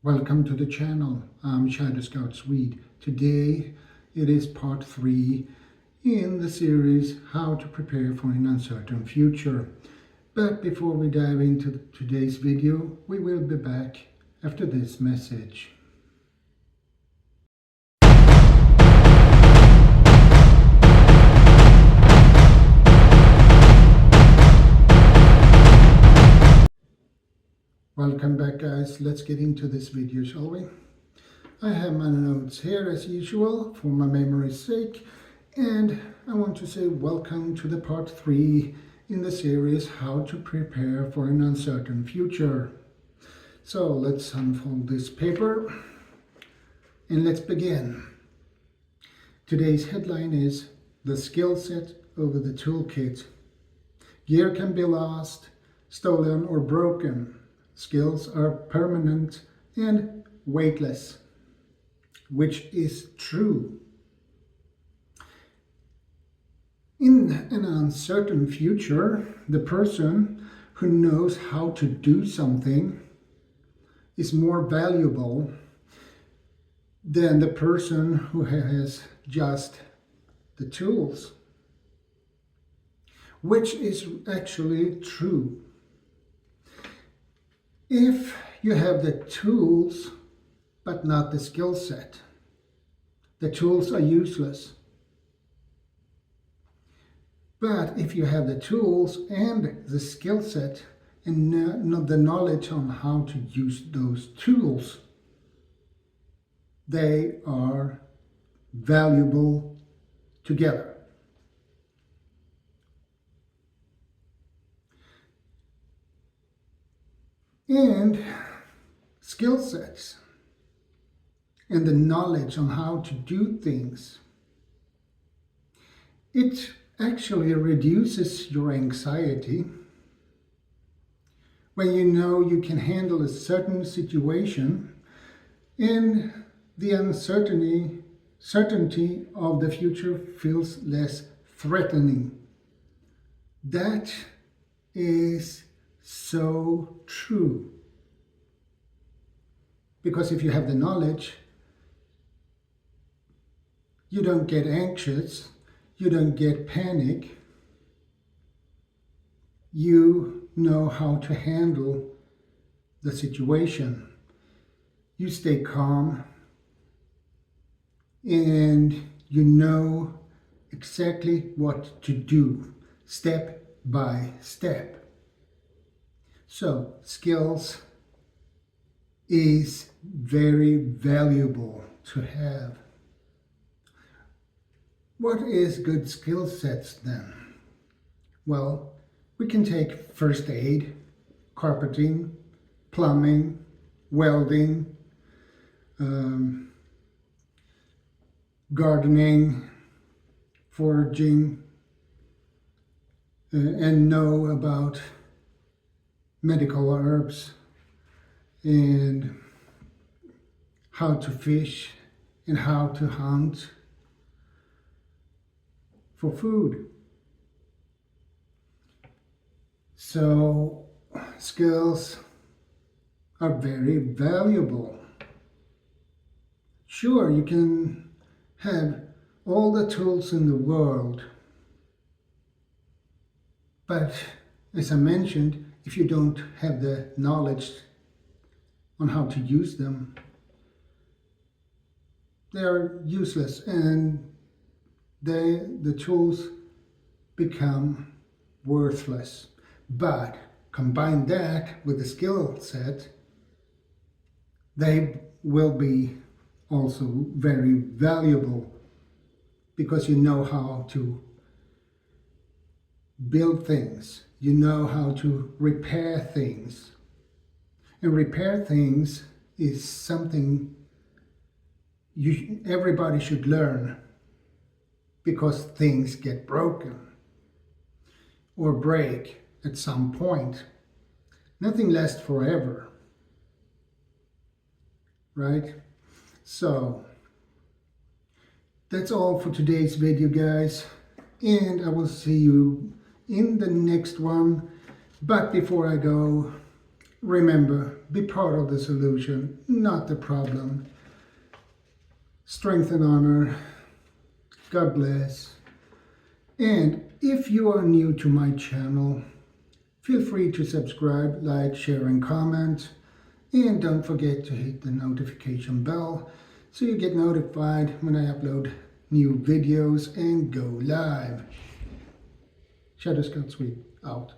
Welcome to the channel. I'm ShadowScoutSwede. Today it is part 3 in the series How to Prepare for an Uncertain Future. But before we dive into today's video, we will be back after this message. Welcome back, guys. Let's get into this video, shall we? I have my notes here as usual for my memory's sake, and I want to say welcome to the part 3 in the series How to Prepare for an Uncertain Future. So let's unfold this paper and let's begin. Today's headline is The Skill Set over the Toolkit. Gear can be lost, stolen or broken. Skills are permanent and weightless, which is true. In an uncertain future, the person who knows how to do something is more valuable than the person who has just the tools, which is actually true. If you have the tools but not the skill set, the tools are useless. But if you have the tools and the skill set and the knowledge on how to use those tools, they are valuable together. And skill sets and the knowledge on how to do things, it actually reduces your anxiety when you know you can handle a certain situation and the certainty of the future feels less threatening. That is so true. Because if you have the knowledge, you don't get anxious, you don't get panic. You know how to handle the situation. You stay calm and you know exactly what to do, step by step. So, skills is very valuable to have. What is good skill sets then? Well, we can take first aid, carpentering, plumbing, welding, gardening, foraging, and know about medical herbs and how to fish and how to hunt for food. So skills are very valuable. Sure, you can have all the tools in the world, but as I mentioned, if you don't have the knowledge on how to use them, they are useless and the tools become worthless. But combine that with the skill set, they will be also very valuable because you know how to build things, you know how to repair things. And repair things is something everybody should learn, because things get broken or break at some point. Nothing lasts forever, right? So that's all for today's video, guys, and I will see you in the next one. But before I go, Remember, be part of the solution, not the problem. Strength and honor. God bless. And if you are new to my channel, feel free to subscribe, like, share, and comment. And don't forget to hit the notification bell so you get notified when I upload new videos and go live. ShadowScoutSwede out.